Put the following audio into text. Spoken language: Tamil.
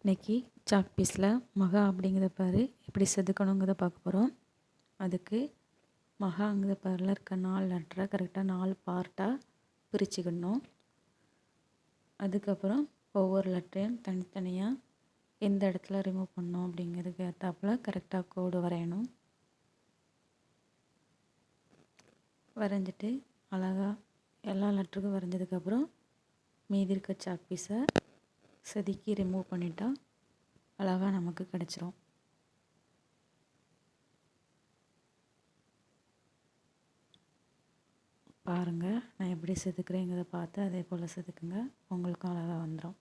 இன்றைக்கி சாக் பீஸில் மகா அப்படிங்கிற பாரு எப்படி செதுக்கணுங்கிறத பார்க்க போகிறோம். அதுக்கு மகாங்கிற பாரில் இருக்க 4 லெட்டரை கரெக்டாக 4 பார்ட்டாக பிரிச்சுக்கணும். அதுக்கப்புறம் ஒவ்வொரு லெட்டரையும் தனித்தனியாக எந்த இடத்துல ரிமூவ் பண்ணணும் அப்படிங்கிறதுக்கு ஏற்றாப்புல கரெக்டாக கோடு வரையணும். வரைஞ்சிட்டு அழகாக எல்லா லெட்டருக்கும் வரைஞ்சதுக்கப்புறம் மீதி இருக்க சாக் பீஸை செதுக்கி ரிமூவ் பண்ணிட்டா அழகாக நமக்கு கிடச்சிரும். பாருங்கள், நான் எப்படி செதுக்குறேங்கிறத பார்த்து அதே போல் செதுக்குங்க, உங்களுக்கும் அழகாக வந்துடும்.